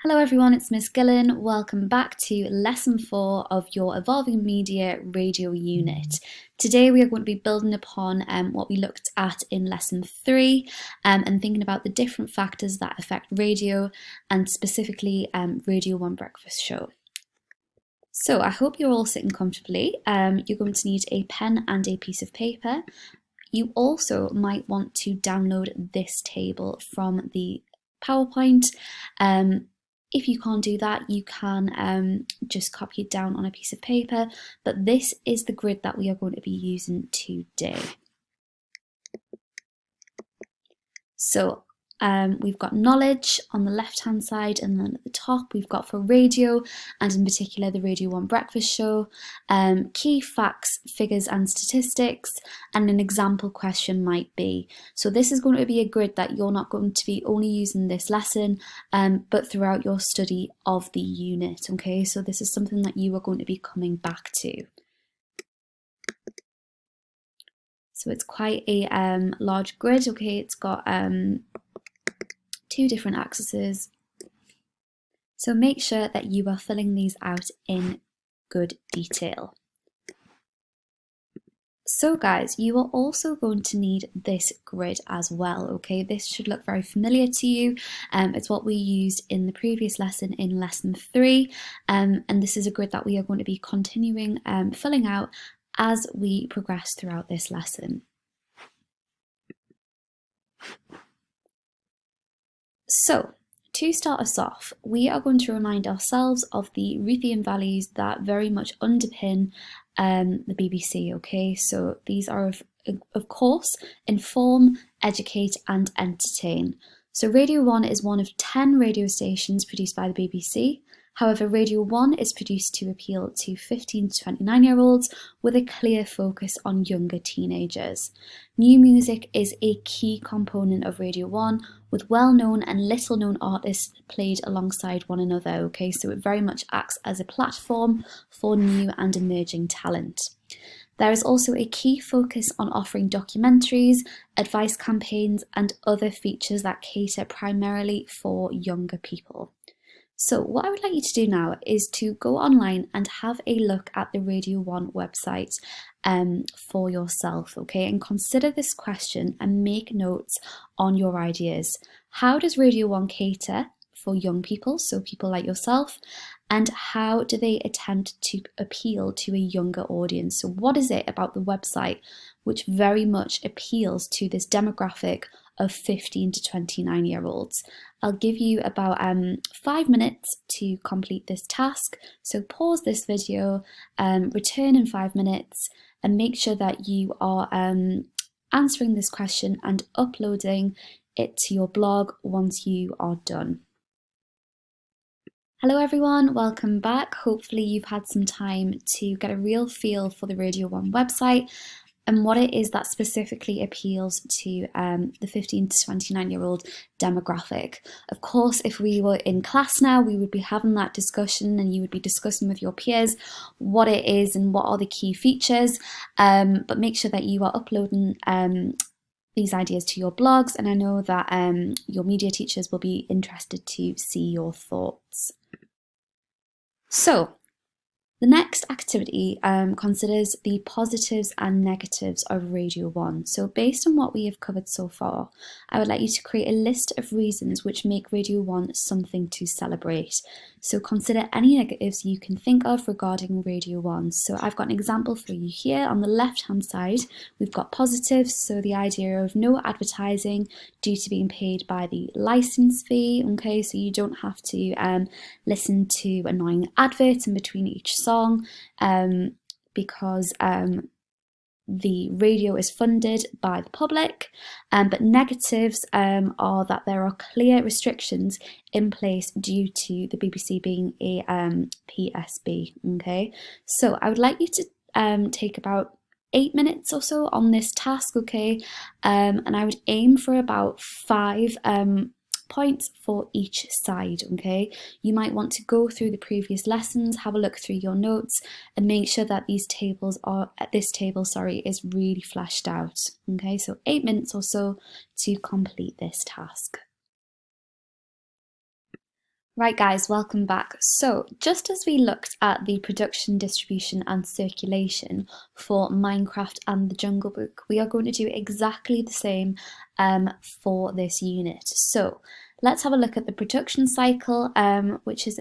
Hello everyone, it's Miss Gillin. Welcome back to Lesson 4 of your Evolving Media Radio Unit. Today we are going to be building upon what we looked at in Lesson 3 and thinking about the different factors that affect radio and specifically Radio 1 Breakfast Show. So I hope you're all sitting comfortably. You're going to need a pen and a piece of paper. You also might want to download this table from the PowerPoint. If you can't do that, you can just copy it down on a piece of paper, but this is the grid that we are going to be using today. So we've got knowledge on the left hand side, and then at the top we've got for radio, and in particular the Radio 1 Breakfast Show, key facts, figures and statistics, and an example question might be. So this is going to be a grid that you're not going to be only using this lesson, but throughout your study of the unit, okay? So this is something that you are going to be coming back to. So it's quite a large grid, okay? It's got 2 different axes. So make sure that you are filling these out in good detail. So guys, you are also going to need this grid as well, okay? This should look very familiar to you. It's what we used in the previous lesson in Lesson 3, and this is a grid that we are going to be continuing filling out as we progress throughout this lesson. So, to start us off, we are going to remind ourselves of the Ruthian values that very much underpin the BBC, okay? So these are, of course, inform, educate and entertain. So Radio 1 is one of 10 radio stations produced by the BBC. However, Radio 1 is produced to appeal to 15 to 29-year-olds with a clear focus on younger teenagers. New music is a key component of Radio 1, with well-known and little-known artists played alongside one another, okay? So it very much acts as a platform for new and emerging talent. There is also a key focus on offering documentaries, advice campaigns, and other features that cater primarily for younger people. So what I would like you to do now is to go online and have a look at the Radio 1 website for yourself, okay? And consider this question and make notes on your ideas. How does Radio 1 cater for young people, so people like yourself? And how do they attempt to appeal to a younger audience? So what is it about the website which very much appeals to this demographic of 15 to 29-year-olds? I'll give you about 5 minutes to complete this task. So pause this video, return in 5 minutes, and make sure that you are answering this question and uploading it to your blog once you are done. Hello everyone, welcome back. Hopefully you've had some time to get a real feel for the Radio 1 website and what it is that specifically appeals to the 15 to 29-year-old demographic. Of course, if we were in class now, we would be having that discussion and you would be discussing with your peers what it is and what are the key features, but make sure that you are uploading these ideas to your blogs, and I know that your media teachers will be interested to see your thoughts. So, the next activity considers the positives and negatives of Radio 1. So based on what we have covered so far, I would like you to create a list of reasons which make Radio 1 something to celebrate. So consider any negatives you can think of regarding Radio 1. So I've got an example for you here. On the left hand side, we've got positives, so the idea of no advertising due to being paid by the license fee, okay? So you don't have to listen to annoying adverts in between each song because the radio is funded by the public, but negatives are that there are clear restrictions in place due to the BBC being a PSB, okay? So I would like you to take about 8 minutes or so on this task, okay? And I would aim for about 5 points for each side, okay? You might want to go through the previous lessons, have a look through your notes, and make sure that this table is really fleshed out, okay? So 8 minutes or so to complete this task. Right guys, welcome back. So just as we looked at the production, distribution and circulation for Minecraft and the Jungle Book, we are going to do exactly the same for this unit. So let's have a look at the production cycle, which is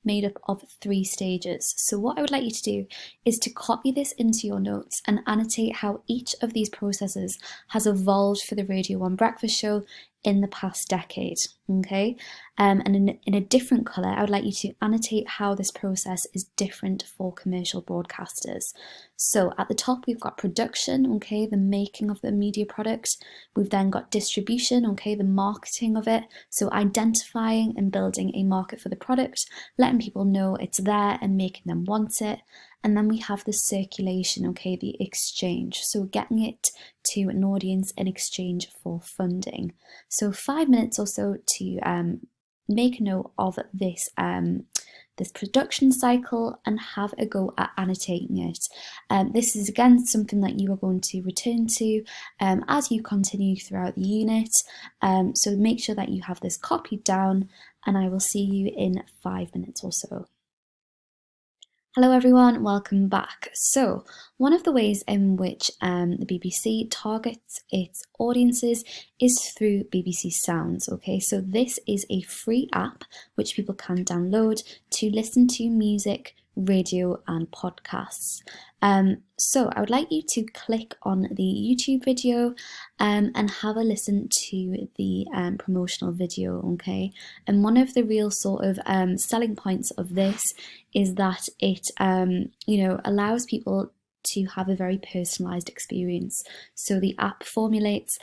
made up of 3 stages. So what I would like you to do is to copy this into your notes and annotate how each of these processes has evolved for the Radio 1 Breakfast Show in the past decade, okay? And in a different colour, I would like you to annotate how this process is different for commercial broadcasters. So at the top, we've got production, okay, the making of the media product. We've then got distribution, okay, the marketing of it. So identifying and building a market for the product, letting people know it's there and making them want it. And then we have the circulation, okay, the exchange. So getting it to an audience in exchange for funding. So 5 minutes or so to make a note of this this production cycle and have a go at annotating it. This is again something that you are going to return to as you continue throughout the unit. So make sure that you have this copied down, and I will see you in 5 minutes or so. Hello everyone, welcome back. So one of the ways in which the BBC targets its audiences is through BBC Sounds, okay? So this is a free app which people can download to listen to music, radio and podcasts. So I would like you to click on the YouTube video and have a listen to the promotional video, okay? And one of the real sort of selling points of this is that it allows people to have a very personalized experience. So the app formulates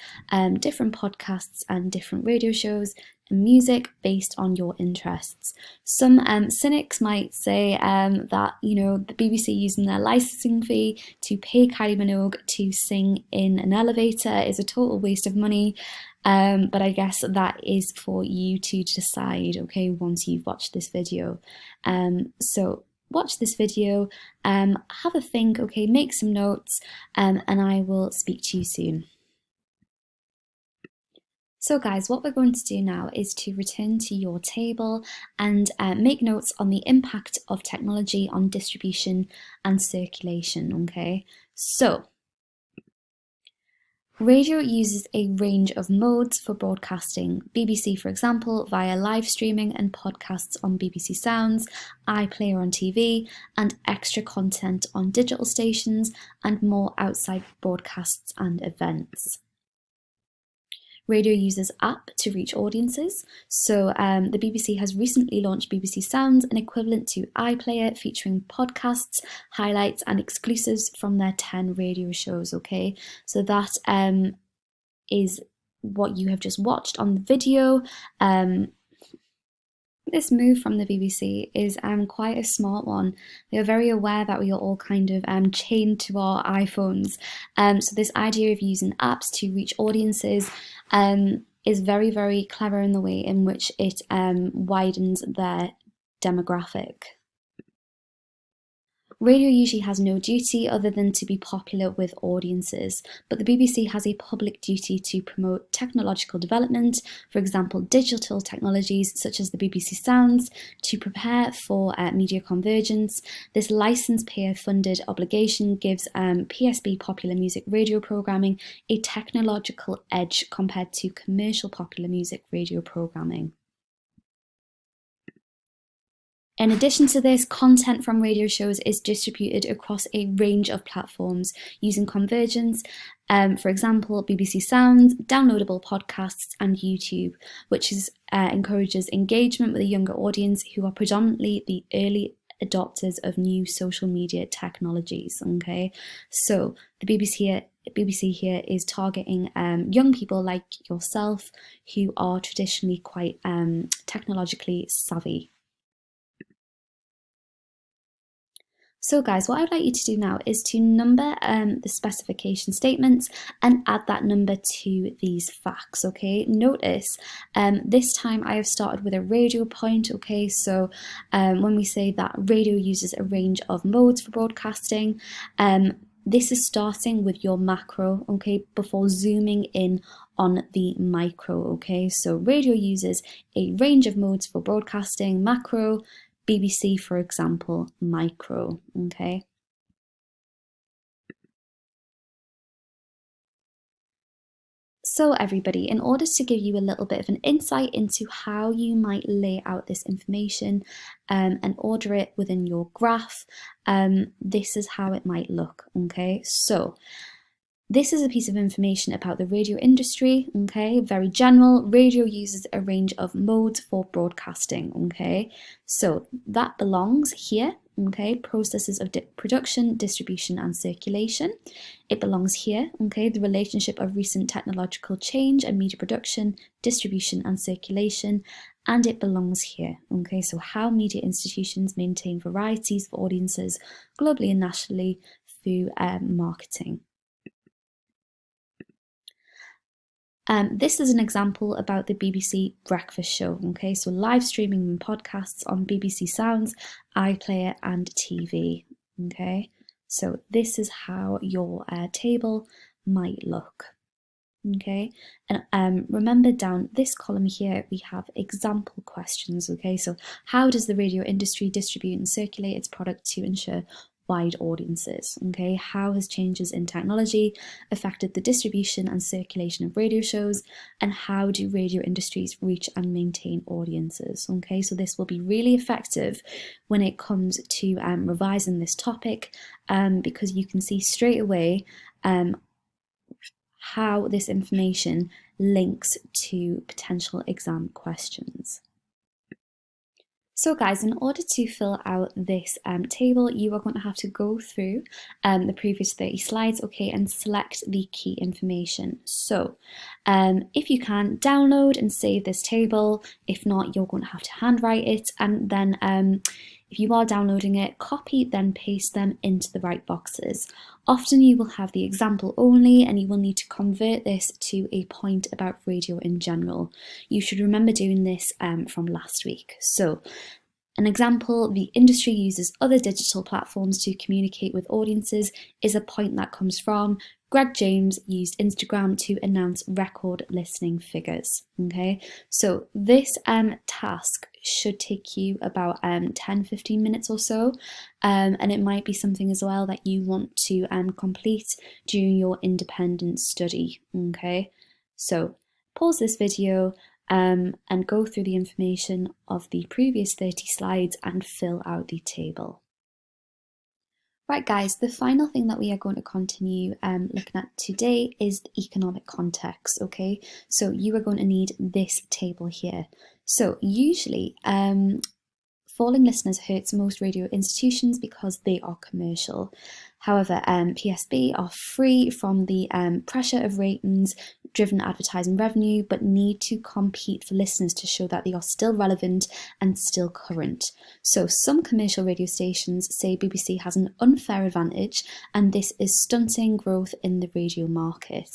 different podcasts and different radio shows and music based on your interests. Some cynics might say that the BBC using their licensing fee to pay Kylie Minogue to sing in an elevator is a total waste of money. But I guess that is for you to decide, okay, once you've watched this video. So watch this video, have a think, okay, make some notes, and I will speak to you soon. So guys, what we're going to do now is to return to your table and make notes on the impact of technology on distribution and circulation, okay? So, radio uses a range of modes for broadcasting. BBC, for example, via live streaming and podcasts on BBC Sounds, iPlayer on TV, and extra content on digital stations, and more outside broadcasts and events. Radio uses app to reach audiences. So the BBC has recently launched BBC Sounds, an equivalent to iPlayer, featuring podcasts, highlights and exclusives from their 10 radio shows, okay? So that is what you have just watched on the video. This move from the BBC is quite a smart one. They are very aware that we are all kind of chained to our iPhones. So this idea of using apps to reach audiences is very, very clever in the way in which it widens their demographic. Radio usually has no duty other than to be popular with audiences, but the BBC has a public duty to promote technological development, for example digital technologies such as the BBC Sounds, to prepare for media convergence. This licence payer funded obligation gives PSB popular music radio programming a technological edge compared to commercial popular music radio programming. In addition to this, content from radio shows is distributed across a range of platforms using convergence, for example, BBC Sounds, downloadable podcasts and YouTube, which encourages engagement with a younger audience who are predominantly the early adopters of new social media technologies, okay? So the BBC here is targeting young people like yourself who are traditionally quite technologically savvy. So guys, what I'd like you to do now is to number the specification statements and add that number to these facts, okay? Notice this time I have started with a radio point, okay? So when we say that radio uses a range of modes for broadcasting, this is starting with your macro, okay, before zooming in on the micro, okay? So radio uses a range of modes for broadcasting, macro, BBC, for example, micro, okay? So everybody, in order to give you a little bit of an insight into how you might lay out this information and order it within your graph, this is how it might look, okay? So this is a piece of information about the radio industry, okay? Very general. Radio uses a range of modes for broadcasting, okay? So that belongs here, okay? Processes of production, distribution, and circulation. It belongs here, okay? The relationship of recent technological change and media production, distribution, and circulation. And it belongs here, okay? So how media institutions maintain varieties for audiences globally and nationally through marketing. This is an example about the BBC Breakfast Show, okay? So live streaming and podcasts on BBC Sounds, iPlayer and TV, okay? So this is how your table might look, okay? And remember down this column here, we have example questions, okay? So how does the radio industry distribute and circulate its product to ensure wide audiences, okay? How has changes in technology affected the distribution and circulation of radio shows, and how do radio industries reach and maintain audiences, okay? So this will be really effective when it comes to revising this topic because you can see straight away how this information links to potential exam questions. So guys, in order to fill out this table, you are going to have to go through the previous 30 slides, okay, and select the key information. So if you can, download and save this table. If not, you're going to have to handwrite it, and then if you are downloading it, copy, then paste them into the right boxes. Often you will have the example only, and you will need to convert this to a point about radio in general. You should remember doing this from last week. So, an example, the industry uses other digital platforms to communicate with audiences, is a point that comes from Greg James used Instagram to announce record listening figures, okay? So this task should take you about 10-15 minutes or so, and it might be something as well that you want to complete during your independent study, okay? So pause this video and go through the information of the previous 30 slides and fill out the table. Right guys, the final thing that we are going to continue looking at today is the economic context, okay? So you are going to need this table here. So usually, falling listeners hurts most radio institutions because they are commercial. However, PSB are free from the pressure of ratings-driven advertising revenue, but need to compete for listeners to show that they are still relevant and still current. So some commercial radio stations say BBC has an unfair advantage, and this is stunting growth in the radio market.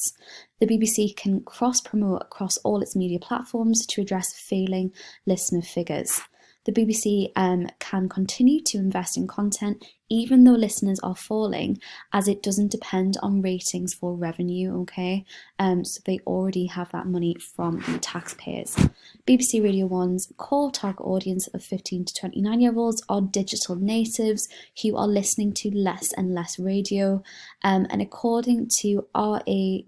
The BBC can cross-promote across all its media platforms to address failing listener figures. The BBC can continue to invest in content even though listeners are falling, as it doesn't depend on ratings for revenue, okay? So they already have that money from the taxpayers. BBC Radio 1's core target audience of 15 to 29-year-olds are digital natives who are listening to less and less radio, and according to RAJAR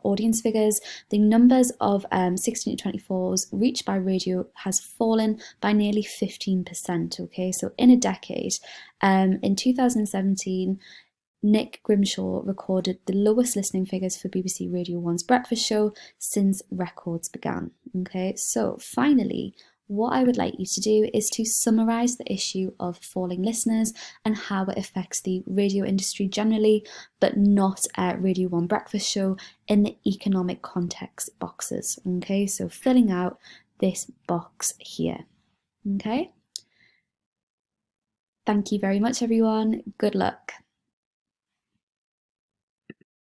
audience figures, the numbers of 16 to 24s reached by radio has fallen by nearly 15%, okay? So in a decade, in 2017, Nick Grimshaw recorded the lowest listening figures for BBC Radio 1's Breakfast Show since records began, okay? So finally, what I would like you to do is to summarise the issue of falling listeners and how it affects the radio industry generally, but not Radio 1 Breakfast Show, in the economic context boxes, okay? So filling out this box here, okay? Thank you very much, everyone. Good luck.